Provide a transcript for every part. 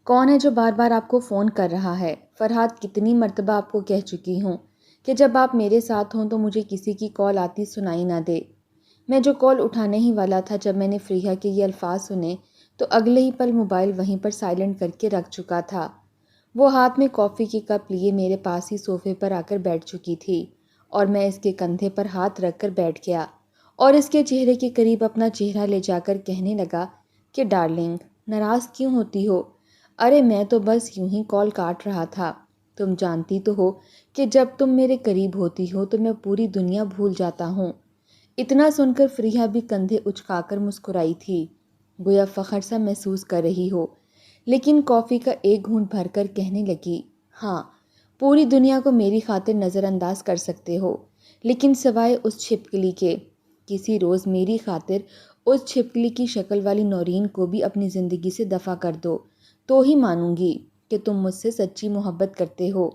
کون ہے جو بار بار آپ کو فون کر رہا ہے؟ فرحات کتنی مرتبہ آپ کو کہہ چکی ہوں کہ جب آپ میرے ساتھ ہوں تو مجھے کسی کی کال آتی سنائی نہ دے۔ میں جو کال اٹھانے ہی والا تھا جب میں نے فریحہ کے یہ الفاظ سنے تو اگلے ہی پل موبائل وہیں پر سائلنٹ کر کے رکھ چکا تھا۔ وہ ہاتھ میں کافی کی کپ لیے میرے پاس ہی صوفے پر آ کر بیٹھ چکی تھی اور میں اس کے کندھے پر ہاتھ رکھ کر بیٹھ گیا اور اس کے چہرے کے قریب اپنا چہرہ لے جا کر کہنے لگا کہ ڈارلنگ، ناراض کیوں ہوتی ہو؟ ارے میں تو بس یوں ہی کال کاٹ رہا تھا۔ تم جانتی تو ہو کہ جب تم میرے قریب ہوتی ہو تو میں پوری دنیا بھول جاتا ہوں۔ اتنا سن کر فریحہ بھی کندھے اچکا کر مسکرائی تھی، گویا فخر سا محسوس کر رہی ہو، لیکن کافی کا ایک گھونٹ بھر کر کہنے لگی، ہاں، پوری دنیا کو میری خاطر نظر انداز کر سکتے ہو، لیکن سوائے اس چھپکلی کے کسی روز میری خاطر اس چھپکلی کی شکل والی نورین کو بھی اپنی زندگی سے دفع کر دو تو ہی مانوں گی کہ تم مجھ سے سچی محبت کرتے ہو۔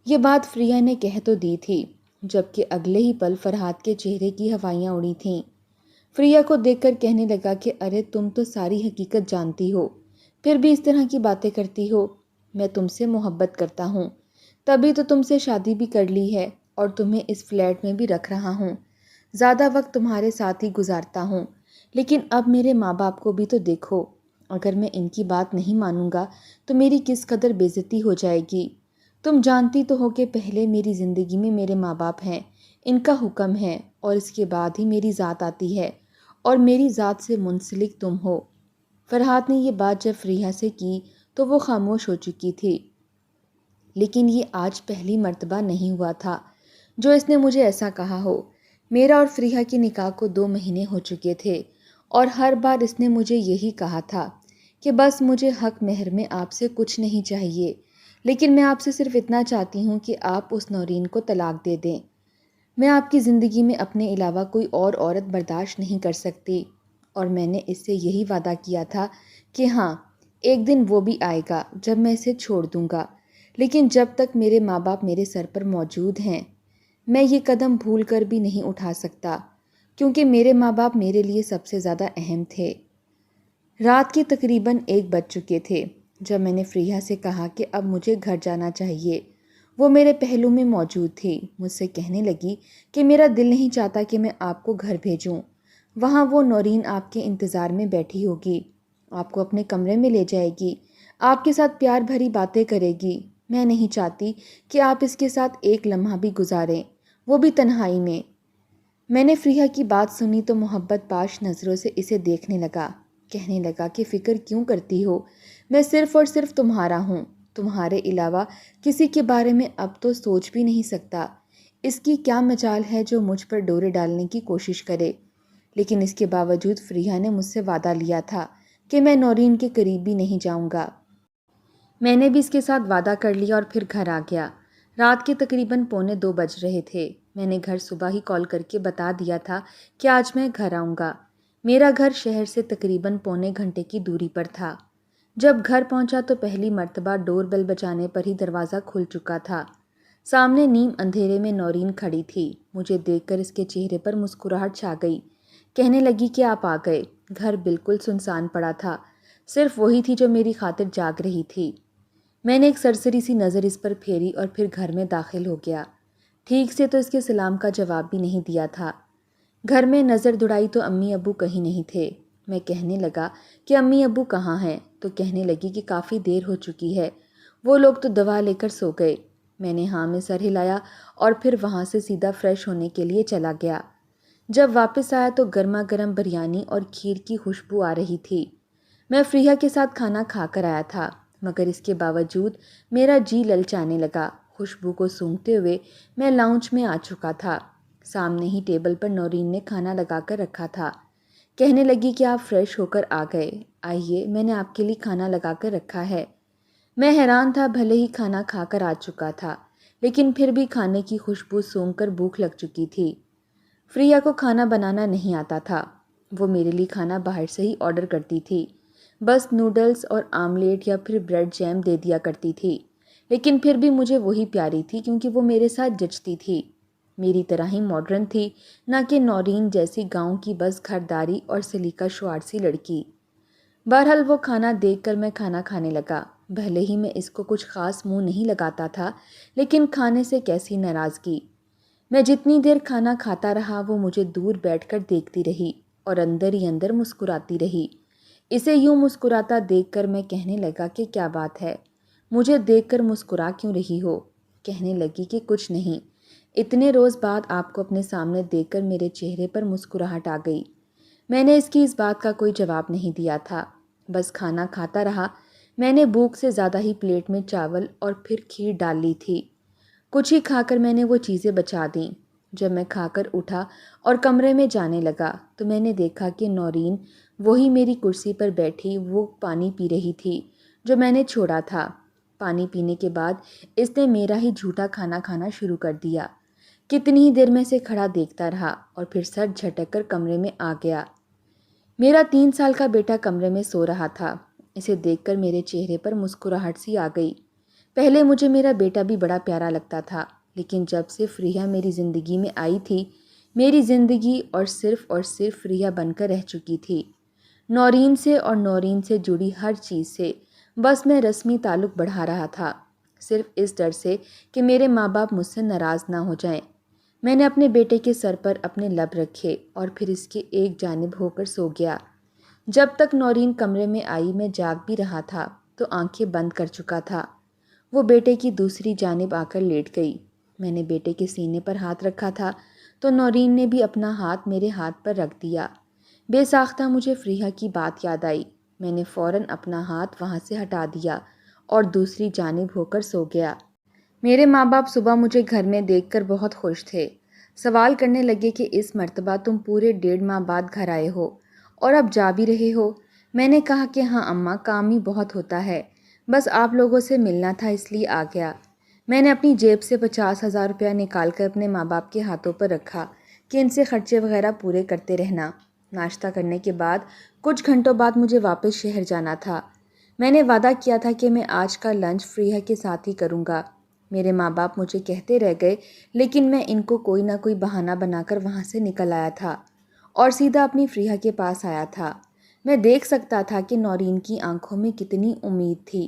یہ بات فریحہ نے کہہ تو دی تھی، جبکہ اگلے ہی پل فرحات کے چہرے کی ہوائیاں اڑی تھیں۔ فریحہ کو دیکھ کر کہنے لگا کہ ارے تم تو ساری حقیقت جانتی ہو، پھر بھی اس طرح کی باتیں کرتی ہو۔ میں تم سے محبت کرتا ہوں، تبھی تو تم سے شادی بھی کر لی ہے اور تمہیں اس فلیٹ میں بھی رکھ رہا ہوں، زیادہ وقت تمہارے ساتھ ہی گزارتا ہوں۔ لیکن اب میرے ماں باپ کو بھی تو دیکھو، اگر میں ان کی بات نہیں مانوں گا تو میری کس قدر بے عزتی ہو جائے گی۔ تم جانتی تو ہو کہ پہلے میری زندگی میں میرے ماں باپ ہیں، ان کا حکم ہے، اور اس کے بعد ہی میری ذات آتی ہے، اور میری ذات سے منسلک تم ہو۔ فرحات نے یہ بات جب فریحہ سے کی تو وہ خاموش ہو چکی تھی، لیکن یہ آج پہلی مرتبہ نہیں ہوا تھا جو اس نے مجھے ایسا کہا ہو۔ میرا اور فریحہ کے نکاح کو 2 مہینے ہو چکے تھے اور ہر بار اس نے مجھے یہی کہا تھا کہ بس مجھے حق مہر میں آپ سے کچھ نہیں چاہیے، لیکن میں آپ سے صرف اتنا چاہتی ہوں کہ آپ اس نورین کو طلاق دے دیں۔ میں آپ کی زندگی میں اپنے علاوہ کوئی اور عورت برداشت نہیں کر سکتی، اور میں نے اس سے یہی وعدہ کیا تھا کہ ہاں، ایک دن وہ بھی آئے گا جب میں اسے چھوڑ دوں گا، لیکن جب تک میرے ماں باپ میرے سر پر موجود ہیں میں یہ قدم بھول کر بھی نہیں اٹھا سکتا، کیونکہ میرے ماں باپ میرے لیے سب سے زیادہ اہم تھے۔ رات کے تقریباً 1 بج چکے تھے جب میں نے فریحہ سے کہا کہ اب مجھے گھر جانا چاہیے۔ وہ میرے پہلو میں موجود تھی، مجھ سے کہنے لگی کہ میرا دل نہیں چاہتا کہ میں آپ کو گھر بھیجوں، وہاں وہ نورین آپ کے انتظار میں بیٹھی ہوگی، آپ کو اپنے کمرے میں لے جائے گی، آپ کے ساتھ پیار بھری باتیں کرے گی۔ میں نہیں چاہتی کہ آپ اس کے ساتھ ایک لمحہ بھی گزاریں، وہ بھی تنہائی میں۔ میں نے فریحہ کی بات سنی تو محبت پاش نظروں سے اسے دیکھنے لگا، کہنے لگا کہ فکر کیوں کرتی ہو، میں صرف اور صرف تمہارا ہوں، تمہارے علاوہ کسی کے بارے میں اب تو سوچ بھی نہیں سکتا۔ اس کی کیا مجال ہے جو مجھ پر ڈورے ڈالنے کی کوشش کرے؟ لیکن اس کے باوجود فریحہ نے مجھ سے وعدہ لیا تھا کہ میں نورین کے قریب بھی نہیں جاؤں گا۔ میں نے بھی اس کے ساتھ وعدہ کر لیا اور پھر گھر آ گیا۔ رات کے تقریباً 1:45 بج رہے تھے۔ میں نے گھر صبح ہی کال کر کے بتا دیا تھا کہ آج میں گھر آؤں گا۔ میرا گھر شہر سے تقریباً پونے گھنٹے کی دوری پر تھا۔ جب گھر پہنچا تو پہلی مرتبہ ڈور بیل بجانے پر ہی دروازہ کھل چکا تھا۔ سامنے نیم اندھیرے میں نورین کھڑی تھی۔ مجھے دیکھ کر اس کے چہرے پر مسکراہٹ چھا گئی، کہنے لگی کہ آپ آ گئے۔ گھر بالکل سنسان پڑا تھا، صرف وہی تھی جو میری خاطر جاگ رہی تھی۔ میں نے ایک سرسری سی نظر اس پر پھیری اور پھر گھر میں داخل ہو گیا۔ ٹھیک سے تو اس کے سلام کا جواب بھی نہیں دیا تھا۔ گھر میں نظر دوڑائی تو امی ابو کہیں نہیں تھے۔ میں کہنے لگا کہ امی ابو کہاں ہیں تو کہنے لگی کہ کافی دیر ہو چکی ہے، وہ لوگ تو دوا لے کر سو گئے۔ میں نے ہاں میں سر ہلایا اور پھر وہاں سے سیدھا فریش ہونے کے لیے چلا گیا۔ جب واپس آیا تو گرما گرم بریانی اور کھیر کی خوشبو آ رہی تھی۔ میں فریحہ کے ساتھ کھانا کھا کر آیا تھا، مگر اس کے باوجود میرا جی للچانے لگا۔ خوشبو کو سونگھتے ہوئے میں لاؤنج میں آ چکا تھا۔ سامنے ہی ٹیبل پر نورین نے کھانا لگا کر رکھا تھا۔ کہنے لگی کہ آپ فریش ہو کر آ گئے، آئیے میں نے آپ کے لیے کھانا لگا کر رکھا ہے۔ میں حیران تھا، بھلے ہی کھانا کھا کر آ چکا تھا لیکن پھر بھی کھانے کی خوشبو سونگھ کر بھوک لگ چکی تھی۔ فریحہ کو کھانا بنانا نہیں آتا تھا، وہ میرے لیے کھانا باہر سے ہی آرڈر کرتی تھی، بس نوڈلز اور آملیٹ یا پھر بریڈ جیم دے دیا کرتی تھی، لیکن پھر بھی مجھے وہی پیاری تھی کیونکہ وہ میرے ساتھ جچتی تھی، میری طرح ہی ماڈرن تھی، نہ کہ نورین جیسی گاؤں کی بس گھرداری اور سلیقہ شعار سی لڑکی۔ بہرحال وہ کھانا دیکھ کر میں کھانا کھانے لگا۔ بھلے ہی میں اس کو کچھ خاص منہ نہیں لگاتا تھا، لیکن کھانے سے کیسی ناراضگی۔ میں جتنی دیر کھانا کھاتا رہا وہ مجھے دور بیٹھ کر دیکھتی رہی اور اندر ہی اندر مسکراتی رہی۔ اسے یوں مسکراتا دیکھ کر میں کہنے لگا کہ کیا بات ہے، مجھے دیکھ کر مسکرا کیوں رہی ہو؟ کہنے لگی کہ کچھ نہیں، اتنے روز بعد آپ کو اپنے سامنے دیکھ کر میرے چہرے پر مسکراہٹ آ گئی۔ میں نے اس کی اس بات کا کوئی جواب نہیں دیا تھا، بس کھانا کھاتا رہا۔ میں نے بھوک سے زیادہ ہی پلیٹ میں چاول اور پھر کھیر ڈال لی تھی۔ کچھ ہی کھا کر میں نے وہ چیزیں بچا دیں۔ جب میں کھا کر اٹھا اور کمرے میں جانے لگا تو میں نے دیکھا کہ نورین وہی میری کرسی پر بیٹھی وہ پانی پی رہی تھی جو میں نے چھوڑا تھا۔ پانی پینے کے بعد اس نے میرا ہی جھوٹا کھانا کھانا شروع کر دیا۔ کتنی ہی دیر میں سے کھڑا دیکھتا رہا اور پھر سر جھٹک کر کمرے میں آ گیا۔ میرا 3 سال کا بیٹا کمرے میں سو رہا تھا۔ اسے دیکھ کر میرے چہرے پر مسکراہٹ سی آ گئی۔ پہلے مجھے میرا بیٹا بھی بڑا پیارا لگتا تھا، لیکن جب سے فریحہ میری زندگی میں آئی تھی، میری زندگی اور صرف فریحہ بن کر رہ چکی تھی۔ نورین سے اور نورین سے جڑی ہر چیز سے بس میں رسمی تعلق بڑھا رہا تھا، صرف اس ڈر سے کہ میرے ماں باپ مجھ سے ناراض نہ ہو جائیں۔ میں نے اپنے بیٹے کے سر پر اپنے لب رکھے اور پھر اس کے ایک جانب ہو کر سو گیا۔ جب تک نورین کمرے میں آئی میں جاگ بھی رہا تھا تو آنکھیں بند کر چکا تھا۔ وہ بیٹے کی دوسری جانب آ کر لیٹ گئی۔ میں نے بیٹے کے سینے پر ہاتھ رکھا تھا تو نورین نے بھی اپنا ہاتھ میرے ہاتھ پر رکھ دیا۔ بے ساختہ مجھے فریحہ کی بات یاد آئی۔ میں نے فوراً اپنا ہاتھ وہاں سے ہٹا دیا اور دوسری جانب ہو کر سو گیا۔ میرے ماں باپ صبح مجھے گھر میں دیکھ کر بہت خوش تھے۔ سوال کرنے لگے کہ اس مرتبہ تم پورے 1.5 ماہ بعد گھر آئے ہو اور اب جا بھی رہے ہو۔ میں نے کہا کہ ہاں اماں، کام ہی بہت ہوتا ہے، بس آپ لوگوں سے ملنا تھا اس لیے آ گیا۔ میں نے اپنی جیب سے 50,000 روپیہ نکال کر اپنے ماں باپ کے ہاتھوں پر رکھا کہ ان سے خرچے وغیرہ پورے کرتے رہنا۔ ناشتہ کرنے کے بعد کچھ گھنٹوں بعد مجھے واپس شہر جانا تھا۔ میں نے وعدہ کیا تھا کہ میں آج کا لنچ فریحہ کے ساتھ ہی کروں گا۔ میرے ماں باپ مجھے کہتے رہ گئے، لیکن میں ان کو کوئی نہ کوئی بہانہ بنا کر وہاں سے نکل آیا تھا اور سیدھا اپنی فریحہ کے پاس آیا تھا۔ میں دیکھ سکتا تھا کہ نورین کی آنکھوں میں کتنی امید تھی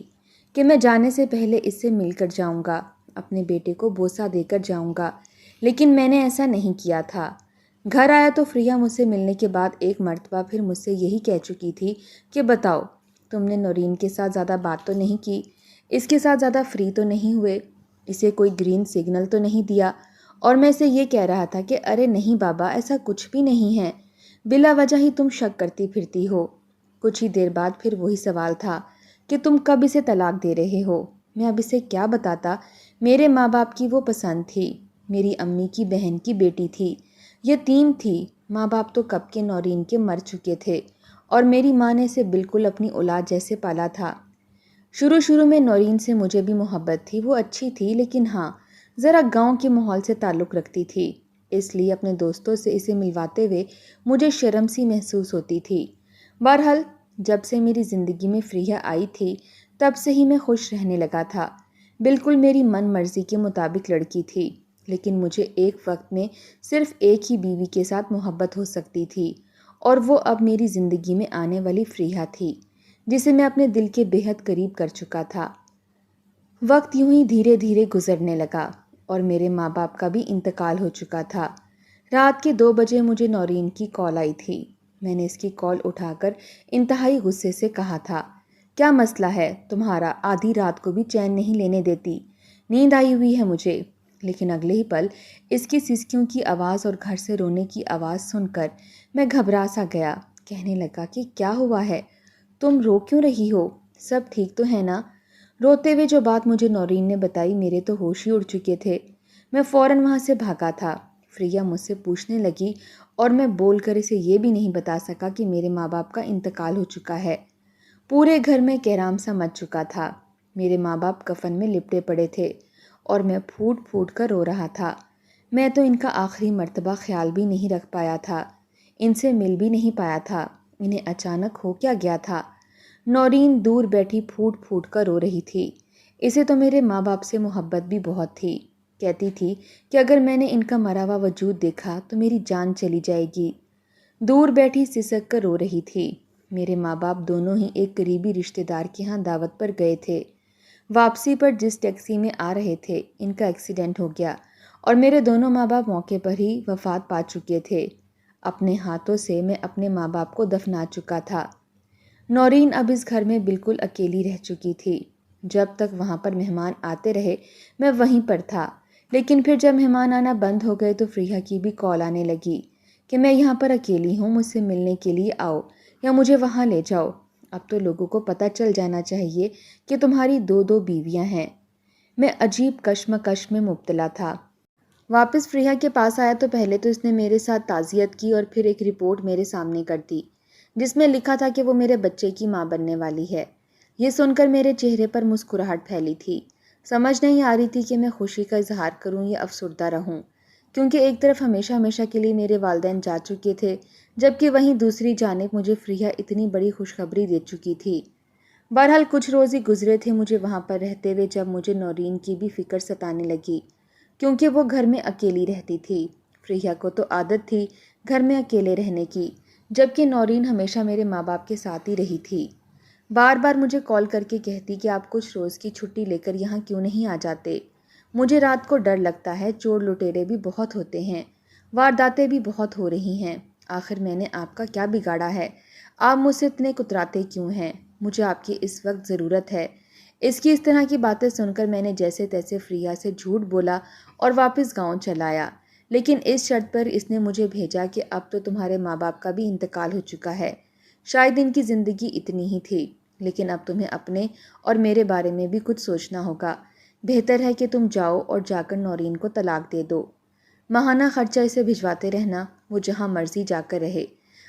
کہ میں جانے سے پہلے اس سے مل کر جاؤں گا، اپنے بیٹے کو بوسہ دے کر جاؤں گا، لیکن میں نے ایسا نہیں کیا تھا۔ گھر آیا تو فریحہ مجھ سے ملنے کے بعد ایک مرتبہ پھر مجھ سے یہی کہہ چکی تھی کہ بتاؤ، تم نے نورین کے ساتھ زیادہ بات تو نہیں کی، اس کے ساتھ زیادہ فری تو نہیں ہوئے، اسے کوئی گرین سگنل تو نہیں دیا؟ اور میں اسے یہ کہہ رہا تھا کہ ارے نہیں بابا، ایسا کچھ بھی نہیں ہے، بلا وجہ ہی تم شک کرتی پھرتی ہو۔ کچھ ہی دیر بعد پھر وہی سوال تھا کہ تم کب اسے طلاق دے رہے ہو؟ میں اب اسے کیا بتاتا؟ میرے ماں باپ کی وہ پسند تھی، میری امی کی بہن کی بیٹی تھی، یتیم تھی۔ ماں باپ تو کب کے نورین کے مر چکے تھے اور میری ماں نے اسے بالکل اپنی اولاد جیسے پالا تھا۔ شروع میں نورین سے مجھے بھی محبت تھی، وہ اچھی تھی، لیکن ہاں ذرا گاؤں کے ماحول سے تعلق رکھتی تھی، اس لیے اپنے دوستوں سے اسے ملواتے ہوئے مجھے شرم سی محسوس ہوتی تھی۔ بہرحال جب سے میری زندگی میں فریحہ آئی تھی تب سے ہی میں خوش رہنے لگا تھا۔ بالکل میری من مرضی کے مطابق لڑکی تھی، لیکن مجھے ایک وقت میں صرف ایک ہی بیوی کے ساتھ محبت ہو سکتی تھی، اور وہ اب میری زندگی میں آنے والی فریحہ تھی، جسے میں اپنے دل کے بے حد قریب کر چکا تھا۔ وقت یوں ہی دھیرے دھیرے گزرنے لگا اور میرے ماں باپ کا بھی انتقال ہو چکا تھا۔ رات کے 2 بجے مجھے نورین کی کال آئی تھی۔ میں نے اس کی کال اٹھا کر انتہائی غصے سے کہا تھا، کیا مسئلہ ہے تمہارا؟ آدھی رات کو بھی چین نہیں لینے دیتی، نیند آئی ہوئی ہے مجھے۔ لیکن اگلے ہی پل اس کی سسکیوں کی آواز اور گھر سے رونے کی آواز سن کر میں گھبرا سا گیا۔ کہنے لگا کہ کیا ہوا ہے؟ تم رو کیوں رہی ہو؟ سب ٹھیک تو ہے نا؟ روتے ہوئے جو بات مجھے نورین نے بتائی، میرے تو ہوش ہی اڑ چکے تھے۔ میں فوراً وہاں سے بھاگا تھا۔ فریحہ مجھ سے پوچھنے لگی اور میں بول کر اسے یہ بھی نہیں بتا سکا کہ میرے ماں باپ کا انتقال ہو چکا ہے۔ پورے گھر میں کہرام سا مچ چکا تھا۔ میرے ماں باپ کفن میں لپٹے پڑے تھے اور میں پھوٹ پھوٹ کر رو رہا تھا۔ میں تو ان کا آخری مرتبہ خیال بھی نہیں رکھ پایا تھا، ان سے مل بھی نہیں پایا تھا۔ انہیں اچانک ہو کیا گیا تھا؟ نورین دور بیٹھی پھوٹ پھوٹ کر رو رہی تھی۔ اسے تو میرے ماں باپ سے محبت بھی بہت تھی۔ کہتی تھی کہ اگر میں نے ان کا مرا ہوا وجود دیکھا تو میری جان چلی جائے گی۔ دور بیٹھی سسک کر رو رہی تھی۔ میرے ماں باپ دونوں ہی ایک قریبی رشتہ دار کے ہاں دعوت پر گئے تھے۔ واپسی پر جس ٹیکسی میں آ رہے تھے ان کا ایکسیڈنٹ ہو گیا اور میرے دونوں ماں باپ موقع پر ہی وفات پا چکے تھے۔ اپنے ہاتھوں سے میں اپنے ماں باپ کو دفنا چکا تھا۔ نورین اب اس گھر میں بالکل اکیلی رہ چکی تھی۔ جب تک وہاں پر مہمان آتے رہے میں وہیں پر تھا، لیکن پھر جب مہمان آنا بند ہو گئے تو فریحہ کی بھی کال آنے لگی کہ میں یہاں پر اکیلی ہوں، مجھ سے ملنے کے لیے آؤ یا مجھے وہاں لے جاؤ۔ اب تو لوگوں کو پتہ چل جانا چاہیے کہ تمہاری دو بیویاں ہیں۔ میں عجیب کشمکش میں مبتلا تھا۔ واپس فریحہ کے پاس آیا تو پہلے تو اس نے میرے ساتھ تعزیت کی اور پھر ایک رپورٹ میرے سامنے کر دی جس میں لکھا تھا کہ وہ میرے بچے کی ماں بننے والی ہے۔ یہ سن کر میرے چہرے پر مسکراہٹ پھیلی تھی۔ سمجھ نہیں آ رہی تھی کہ میں خوشی کا اظہار کروں یا افسردہ رہوں، کیونکہ ایک طرف ہمیشہ کے لیے میرے والدین جا چکے تھے، جبکہ وہیں دوسری جانب مجھے فریحہ اتنی بڑی خوشخبری دے چکی تھی۔ بہرحال کچھ روز ہی گزرے تھے مجھے وہاں پر رہتے ہوئے جب مجھے نورین کی بھی فکر ستانے لگی، کیونکہ وہ گھر میں اکیلی رہتی تھی۔ فریحہ کو تو عادت تھی گھر میں اکیلے رہنے کی، جبکہ نورین ہمیشہ میرے ماں باپ کے ساتھ ہی رہی تھی۔ بار بار مجھے کال کر کے کہتی کہ آپ کچھ روز کی چھٹی لے کر یہاں کیوں نہیں آ جاتے۔ مجھے رات کو ڈر لگتا ہے، چور لٹیرے بھی بہت ہوتے ہیں، وارداتیں بھی بہت ہو رہی ہیں۔ آخر میں نے آپ کا کیا بگاڑا ہے؟ آپ مجھ سے اتنے کتراتے کیوں ہیں؟ مجھے آپ کی اس وقت ضرورت ہے۔ اس طرح کی باتیں سن کر میں نے جیسے تیسے فریحہ سے جھوٹ بولا اور واپس گاؤں چلا آیا، لیکن اس شرط پر اس نے مجھے بھیجا کہ اب تو تمہارے ماں باپ کا بھی انتقال ہو چکا ہے، شاید ان کی زندگی اتنی ہی تھی، لیکن اب تمہیں اپنے اور میرے بارے میں بھی کچھ سوچنا ہوگا۔ بہتر ہے کہ تم جاؤ اور جا کر نورین کو طلاق دے دو۔ ماہانہ خرچہ اسے بھجواتے رہنا، وہ جہاں مرضی جا کر رہے۔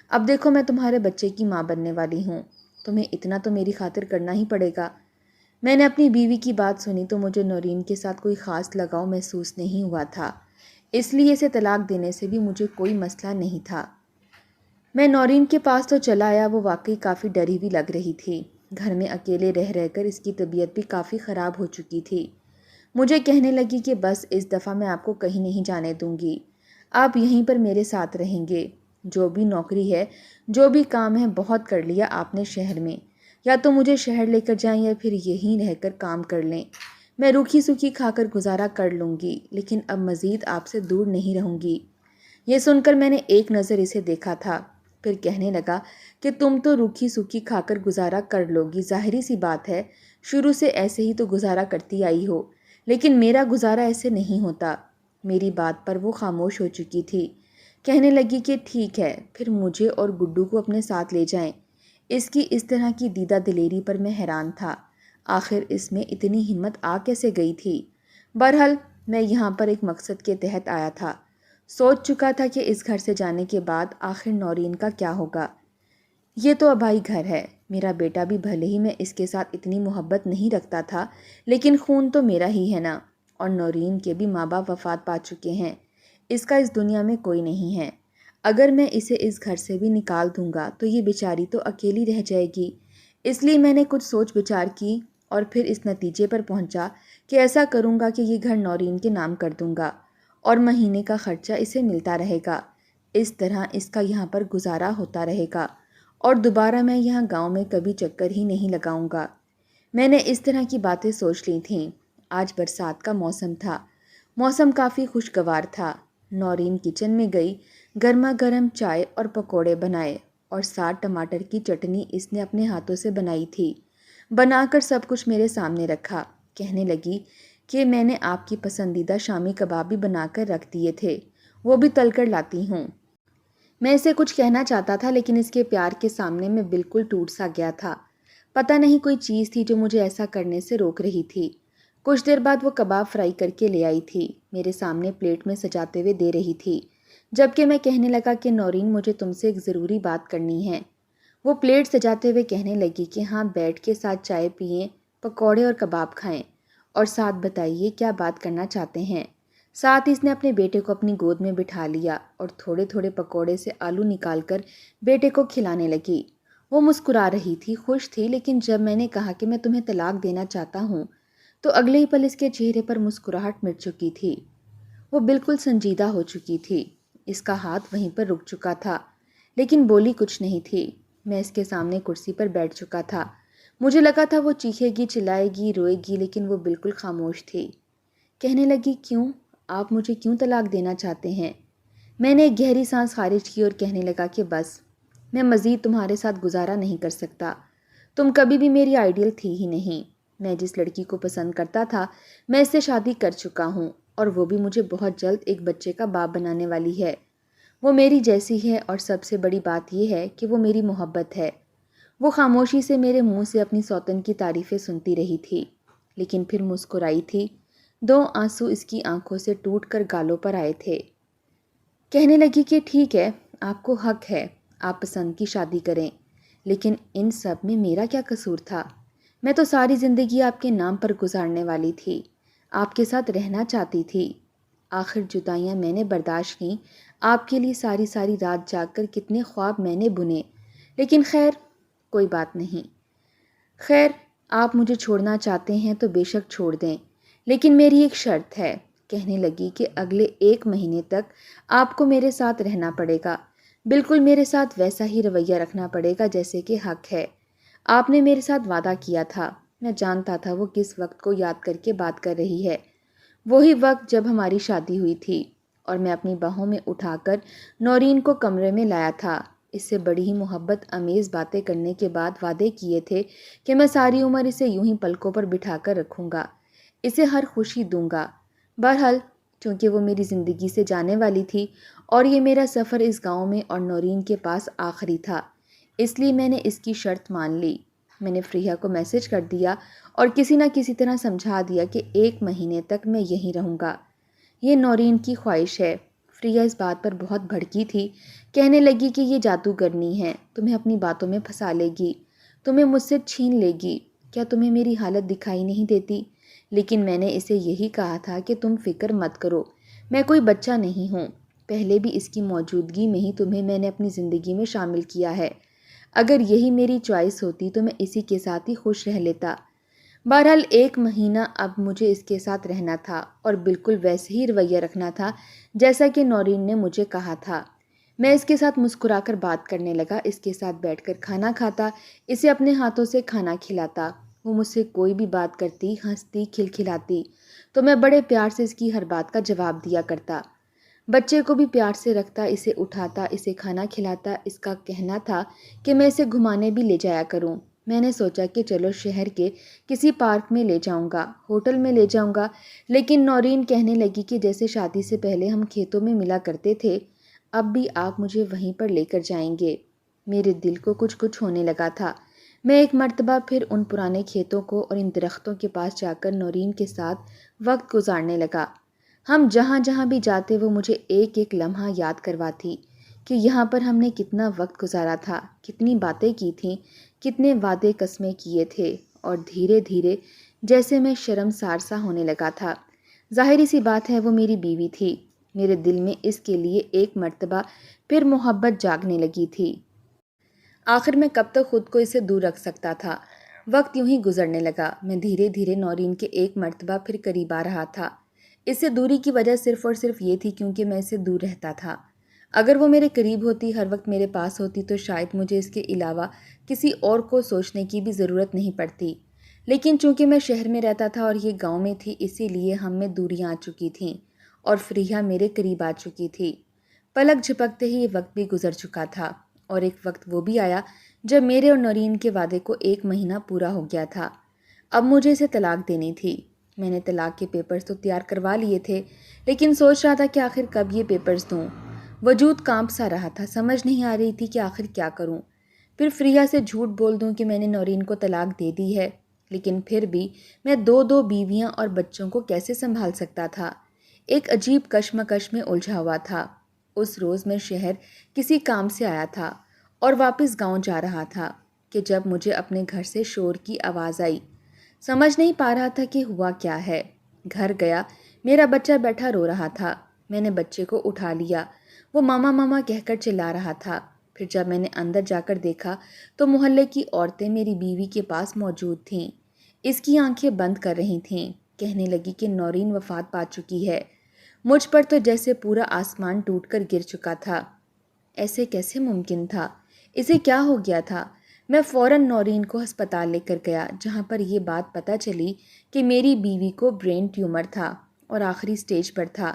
اب دیکھو میں تمہارے بچے کی ماں بننے والی ہوں، تمہیں اتنا تو میری خاطر کرنا ہی پڑے گا۔ میں نے اپنی بیوی کی بات سنی تو مجھے نورین کے ساتھ کوئی خاص لگاؤ محسوس نہیں ہوا تھا، اس لیے اسے طلاق دینے سے بھی مجھے کوئی مسئلہ نہیں تھا۔ میں نورین کے پاس تو چلا آیا، وہ واقعی کافی ڈری ہوئی لگ رہی تھی۔ گھر میں اکیلے رہ کر اس کی طبیعت بھی کافی خراب ہو چکی تھی۔ مجھے کہنے لگی کہ بس اس دفعہ میں آپ کو کہیں نہیں جانے دوں گی، آپ یہیں پر میرے ساتھ رہیں گے۔ جو بھی نوکری ہے، جو بھی کام ہے، بہت کر لیا آپ نے شہر میں، یا تو مجھے شہر لے کر جائیں یا پھر یہیں رہ کر کام کر لیں۔ میں روکھی سوکھی کھا کر گزارا کر لوں گی، لیکن اب مزید آپ سے دور نہیں رہوں گی۔ یہ سن کر میں نے ایک نظر اسے دیکھا تھا، پھر کہنے لگا کہ تم تو روکھی سوکھی کھا کر گزارا کر لو گی، ظاہری سی بات ہے، شروع سے ایسے ہی تو گزارا کرتی آئی ہو، لیکن میرا گزارا ایسے نہیں ہوتا۔ میری بات پر وہ خاموش ہو چکی تھی۔ کہنے لگی کہ ٹھیک ہے، پھر مجھے اور گڈو کو اپنے ساتھ لے جائیں۔ اس کی اس طرح کی دیدہ دلیری پر میں حیران تھا، آخر اس میں اتنی ہمت آ کیسے گئی تھی؟ بہرحال میں یہاں پر ایک مقصد کے تحت آیا تھا، سوچ چکا تھا کہ اس گھر سے جانے کے بعد آخر نورین کا کیا ہوگا۔ یہ تو آبائی گھر ہے، میرا بیٹا بھی بھلے ہی میں اس کے ساتھ اتنی محبت نہیں رکھتا تھا، لیکن خون تو میرا ہی ہے نا، اور نورین کے بھی ماں باپ وفات پا چکے ہیں، اس کا اس دنیا میں کوئی نہیں ہے۔ اگر میں اسے اس گھر سے بھی نکال دوں گا تو یہ بیچاری تو اکیلی رہ جائے گی۔ اس لیے میں نے کچھ سوچ بچار کی اور پھر اس نتیجے پر پہنچا کہ ایسا کروں گا کہ یہ گھر نورین کے نام کر دوں گا اور مہینے کا خرچہ اسے ملتا رہے گا۔ اس طرح اس کا یہاں پر گزارا ہوتا رہے گا اور دوبارہ میں یہاں گاؤں میں کبھی چکر ہی نہیں لگاؤں گا۔ میں نے اس طرح کی باتیں سوچ لی تھیں۔ آج برسات کا موسم تھا، موسم کافی خوشگوار تھا۔ نورین کچن میں گئی، گرما گرم چائے اور پکوڑے بنائے اور ساتھ ٹماٹر کی چٹنی اس نے اپنے ہاتھوں سے بنائی تھی۔ بنا کر سب کچھ میرے سامنے رکھا، کہنے لگی کہ میں نے آپ کی پسندیدہ شامی کباب بھی بنا کر رکھ دیے تھے، وہ بھی تل کر لاتی ہوں۔ میں اسے کچھ کہنا چاہتا تھا لیکن اس کے پیار کے سامنے میں بالکل ٹوٹ سا گیا تھا۔ پتہ نہیں کوئی چیز تھی جو مجھے ایسا کرنے سے روک رہی تھی۔ کچھ دیر بعد وہ کباب فرائی کر کے لے آئی تھی، میرے سامنے پلیٹ میں سجاتے ہوئے دے رہی تھی، جبکہ میں کہنے لگا کہ نورین مجھے تم سے ایک ضروری بات کرنی ہے۔ وہ پلیٹ سجاتے ہوئے کہنے لگی کہ ہاں بیٹھ کے ساتھ چائے پئیں، پکوڑے اور کباب کھائیں، اور ساتھ بتائیے کیا بات کرنا چاہتے ہیں۔ ساتھ اس نے اپنے بیٹے کو اپنی گود میں بٹھا لیا اور تھوڑے تھوڑے پکوڑے سے آلو نکال کر بیٹے کو کھلانے لگی۔ وہ مسکرا رہی تھی، خوش تھی، لیکن جب میں نے کہا کہ میں تمہیں طلاق دینا چاہتا ہوں تو اگلے ہی پل اس کے چہرے پر مسکراہٹ مٹ چکی تھی۔ وہ بالکل سنجیدہ ہو چکی تھی، اس کا ہاتھ وہیں پر رک چکا تھا، لیکن بولی کچھ نہیں تھی۔ میں اس کے سامنے کرسی پر بیٹھ چکا تھا۔ مجھے لگا تھا وہ چیخے گی، چلائے گی، روئے گی، لیکن وہ بالکل خاموش تھی۔ کہنے لگی، کیوں؟ آپ مجھے کیوں طلاق دینا چاہتے ہیں؟ میں نے ایک گہری سانس خارج کی اور کہنے لگا کہ بس، میں مزید تمہارے ساتھ گزارا نہیں کر سکتا۔ تم کبھی بھی میری آئیڈیل تھی ہی نہیں۔ میں جس لڑکی کو پسند کرتا تھا، میں اس سے شادی کر چکا ہوں، اور وہ بھی مجھے بہت جلد ایک بچے کا باپ بنانے والی ہے۔ وہ میری جیسی ہے، اور سب سے بڑی بات یہ ہے کہ وہ میری محبت ہے۔ وہ خاموشی سے میرے منہ سے اپنی سوتن کی تعریفیں سنتی رہی تھی، لیکن پھر مسکرائی تھی۔ 2 آنسو اس کی آنکھوں سے ٹوٹ کر گالوں پر آئے تھے۔ کہنے لگی کہ ٹھیک ہے، آپ کو حق ہے، آپ پسند کی شادی کریں، لیکن ان سب میں میرا کیا قصور تھا؟ میں تو ساری زندگی آپ کے نام پر گزارنے والی تھی، آپ کے ساتھ رہنا چاہتی تھی۔ آخر جدائیاں میں نے برداشت کیں، آپ کے لیے ساری ساری رات جاگ کر کتنے خواب میں نے بنے، لیکن خیر، کوئی بات نہیں۔ خیر، آپ مجھے چھوڑنا چاہتے ہیں تو بے شک چھوڑ دیں، لیکن میری ایک شرط ہے۔ کہنے لگی کہ اگلے 1 مہینے تک آپ کو میرے ساتھ رہنا پڑے گا، بالکل میرے ساتھ ویسا ہی رویہ رکھنا پڑے گا جیسے کہ حق ہے۔ آپ نے میرے ساتھ وعدہ کیا تھا، میں جانتا تھا وہ کس وقت کو یاد کر کے بات کر رہی ہے۔ وہی وقت جب ہماری شادی ہوئی تھی، اور میں اپنی باہوں میں اٹھا کر نورین کو کمرے میں لایا تھا۔ اس سے بڑی ہی محبت امیز باتیں کرنے کے بعد وعدے کیے تھے کہ میں ساری عمر اسے یوں ہی پلکوں پر بٹھا کر رکھوں گا، اسے ہر خوشی دوں گا۔ بہرحال، چونکہ وہ میری زندگی سے جانے والی تھی، اور یہ میرا سفر اس گاؤں میں اور نورین کے پاس آخری تھا، اس لیے میں نے اس کی شرط مان لی۔ میں نے فریحہ کو میسج کر دیا اور کسی نہ کسی طرح سمجھا دیا کہ 1 مہینے تک میں یہیں رہوں گا۔ یہ نورین کی خواہش ہے۔ فریحہ اس بات پر بہت بھڑکی تھی، کہنے لگی کہ یہ جادوگرنی ہے، تمہیں اپنی باتوں میں پھنسا لے گی، تمہیں مجھ سے چھین لے گی، کیا تمہیں میری حالت دکھائی نہیں دیتی؟ لیکن میں نے اسے یہی کہا تھا کہ تم فکر مت کرو، میں کوئی بچہ نہیں ہوں، پہلے بھی اس کی موجودگی میں ہی تمہیں میں نے اپنی زندگی میں شامل کیا ہے۔ اگر یہی میری چوائس ہوتی تو میں اسی کے ساتھ ہی خوش رہ لیتا۔ بہرحال 1 مہینہ اب مجھے اس کے ساتھ رہنا تھا، اور بالکل ویسے ہی رویہ رکھنا تھا جیسا کہ نورین نے مجھے کہا تھا۔ میں اس کے ساتھ مسکرا کر بات کرنے لگا، اس کے ساتھ بیٹھ کر کھانا کھاتا، اسے اپنے ہاتھوں سے کھانا کھلاتا۔ وہ مجھ سے کوئی بھی بات کرتی، ہنستی، کھلکھلاتی تو میں بڑے پیار سے اس کی ہر بات کا جواب دیا کرتا۔ بچے کو بھی پیار سے رکھتا، اسے اٹھاتا، اسے کھانا کھلاتا۔ اس کا کہنا تھا کہ میں اسے گھمانے بھی لے جایا کروں۔ میں نے سوچا کہ چلو شہر کے کسی پارک میں لے جاؤں گا، ہوٹل میں لے جاؤں گا، لیکن نورین کہنے لگی کہ جیسے شادی سے پہلے ہم کھیتوں میں ملا کرتے تھے، اب بھی آپ مجھے وہیں پر لے کر جائیں گے۔ میرے دل کو کچھ کچھ ہونے لگا تھا۔ میں ایک مرتبہ پھر ان پرانے کھیتوں کو اور ان درختوں کے پاس جا کر نورین کے ساتھ وقت گزارنے لگا۔ ہم جہاں جہاں بھی جاتے وہ مجھے ایک ایک لمحہ یاد کرواتی کہ یہاں پر ہم نے کتنا وقت گزارا تھا، کتنی باتیں کی تھیں، کتنے وعدے قسمیں کیے تھے، اور دھیرے دھیرے جیسے میں شرمسار سا ہونے لگا تھا۔ ظاہری سی بات ہے، وہ میری بیوی تھی، میرے دل میں اس کے لیے ایک مرتبہ پھر محبت جاگنے لگی تھی۔ آخر میں کب تک خود کو اسے دور رکھ سکتا تھا؟ وقت یوں ہی گزرنے لگا، میں دھیرے دھیرے نورین کے ایک مرتبہ پھر قریب آ رہا تھا۔ اس سے دوری کی وجہ صرف اور صرف یہ تھی کیونکہ میں اسے دور رہتا تھا۔ اگر وہ میرے قریب ہوتی، ہر وقت میرے پاس ہوتی، تو شاید مجھے اس کے علاوہ کسی اور کو سوچنے کی بھی ضرورت نہیں پڑتی، لیکن چونکہ میں شہر میں رہتا تھا اور یہ گاؤں میں تھی، اسی لیے ہم میں دوریاں آ چکی تھیں، اور فریحہ میرے قریب آ چکی تھی۔ پلک جھپکتے ہی یہ وقت بھی گزر چکا تھا، اور ایک وقت وہ بھی آیا جب میرے اور نورین کے وعدے کو 1 مہینہ پورا ہو گیا تھا۔ اب مجھے اسے طلاق دینی تھی۔ میں نے طلاق کے پیپرز تو تیار کروا لیے تھے، لیکن سوچ رہا تھا کہ آخر کب یہ پیپرز دوں۔ وجود کانپ سا رہا تھا، سمجھ نہیں آ رہی تھی کہ آخر کیا کروں۔ پھر فریحہ سے جھوٹ بول دوں کہ میں نے نورین کو طلاق دے دی ہے، لیکن پھر بھی میں 2 بیویاں اور بچوں کو کیسے سنبھال سکتا تھا؟ ایک عجیب کشمکش میں الجھا ہوا تھا۔ اس روز میں شہر کسی کام سے آیا تھا اور واپس گاؤں جا رہا تھا کہ جب مجھے اپنے گھر سے شور کی آواز آئی۔ سمجھ نہیں پا رہا تھا کہ ہوا کیا ہے۔ گھر گیا، میرا بچہ بیٹھا رو رہا تھا۔ میں نے بچے کو اٹھا لیا، وہ ماما ماما کہہ کر چلا رہا تھا۔ پھر جب میں نے اندر جا کر دیکھا تو محلے کی عورتیں میری بیوی کے پاس موجود تھیں۔ اس کی آنکھیں بند کر رہی تھیں، کہنے لگی کہ نورین وفات پا چکی ہے۔ مجھ پر تو جیسے پورا آسمان ٹوٹ کر گر چکا تھا۔ ایسے کیسے ممکن تھا؟ اسے کیا ہو گیا تھا؟ میں فوراً نورین کو ہسپتال لے کر گیا، جہاں پر یہ بات پتہ چلی کہ میری بیوی کو برین ٹیومر تھا اور آخری سٹیج پر تھا۔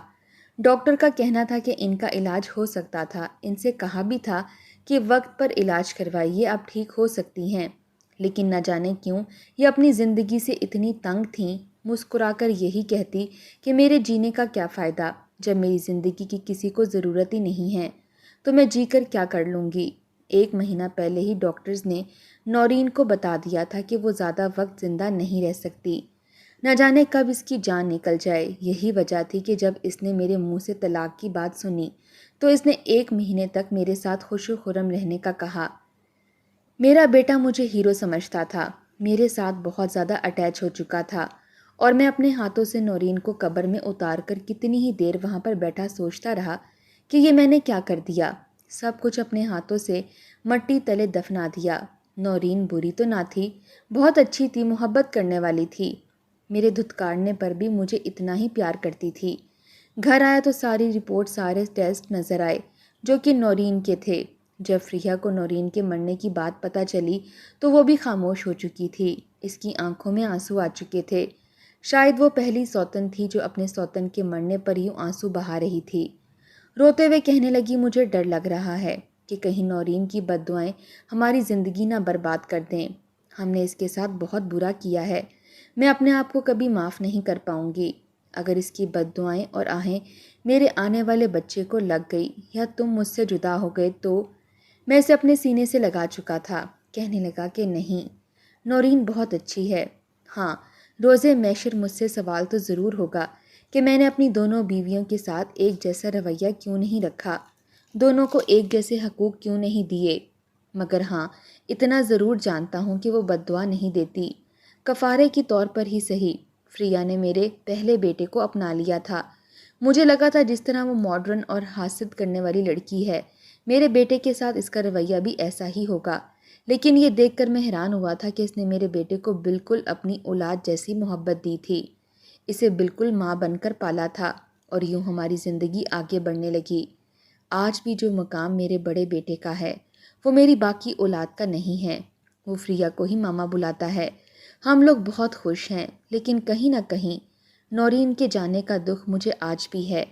ڈاکٹر کا کہنا تھا کہ ان کا علاج ہو سکتا تھا۔ ان سے کہا بھی تھا کہ وقت پر علاج کروائیے، اب ٹھیک ہو سکتی ہیں، لیکن نہ جانے کیوں یہ اپنی زندگی سے اتنی تنگ تھیں، مسکرا کر یہی کہتی کہ میرے جینے کا کیا فائدہ جب میری زندگی کی کسی کو ضرورت ہی نہیں ہے، تو میں جی کر کیا کر لوں گی۔ 1 مہینہ پہلے ہی ڈاکٹرز نے نورین کو بتا دیا تھا کہ وہ زیادہ وقت زندہ نہیں رہ سکتی، نہ جانے کب اس کی جان نکل جائے۔ یہی وجہ تھی کہ جب اس نے میرے منہ سے طلاق کی بات سنی تو اس نے 1 مہینے تک میرے ساتھ خوش و خرم رہنے کا کہا۔ میرا بیٹا مجھے ہیرو سمجھتا تھا، میرے ساتھ بہت زیادہ اٹیچ ہو چکا تھا، اور میں اپنے ہاتھوں سے نورین کو قبر میں اتار کر کتنی ہی دیر وہاں پر بیٹھا سوچتا رہا کہ یہ میں نے کیا کر دیا۔ سب کچھ اپنے ہاتھوں سے مٹی تلے دفنا دیا۔ نورین بری تو نہ تھی، بہت اچھی تھی، محبت کرنے والی تھی، میرے دھتکارنے پر بھی مجھے اتنا ہی پیار کرتی تھی۔ گھر آیا تو ساری رپورٹ، سارے ٹیسٹ نظر آئے جو کہ نورین کے تھے۔ جب فریہ کو نورین کے مرنے کی بات پتہ چلی تو وہ بھی خاموش ہو چکی تھی، اس کی آنکھوں میں آنسو آ چکے تھے۔ شاید وہ پہلی سوتن تھی جو اپنے سوتن کے مرنے پر یوں آنسو بہا رہی تھی۔ روتے ہوئے کہنے لگی، مجھے ڈر لگ رہا ہے کہ کہیں نورین کی بد دعائیں ہماری زندگی نہ برباد کر دیں۔ ہم نے اس کے ساتھ بہت برا کیا ہے، میں اپنے آپ کو کبھی معاف نہیں کر پاؤں گی۔ اگر اس کی بد دعائیں اور آہیں میرے آنے والے بچے کو لگ گئی یا تم مجھ سے جدا ہو گئے تو… میں اسے اپنے سینے سے لگا چکا تھا، کہنے لگا کہ نہیں، نورین بہت اچھی ہے۔ ہاں، روزے محشر مجھ سے سوال تو ضرور ہوگا کہ میں نے اپنی دونوں بیویوں کے ساتھ ایک جیسا رویہ کیوں نہیں رکھا، دونوں کو ایک جیسے حقوق کیوں نہیں دیے، مگر ہاں اتنا ضرور جانتا ہوں کہ وہ بد دعا نہیں دیتی۔ کفارے کے طور پر ہی صحیح، فریہ نے میرے پہلے بیٹے کو اپنا لیا تھا۔ مجھے لگا تھا جس طرح وہ ماڈرن اور حاسد کرنے والی لڑکی ہے، میرے بیٹے کے ساتھ اس کا رویہ بھی ایسا ہی ہوگا، لیکن یہ دیکھ کر میں حیران ہوا تھا کہ اس نے میرے بیٹے کو بالکل اپنی اولاد جیسی محبت دی تھی، اسے بالکل ماں بن کر پالا تھا، اور یوں ہماری زندگی آگے بڑھنے لگی۔ آج بھی جو مقام میرے بڑے بیٹے کا ہے وہ میری باقی اولاد کا نہیں ہے، وہ فریہ کو ہی ماما بلاتا ہے۔ ہم لوگ بہت خوش ہیں، لیکن کہیں نہ کہیں نورین کے جانے کا دکھ مجھے آج بھی ہے۔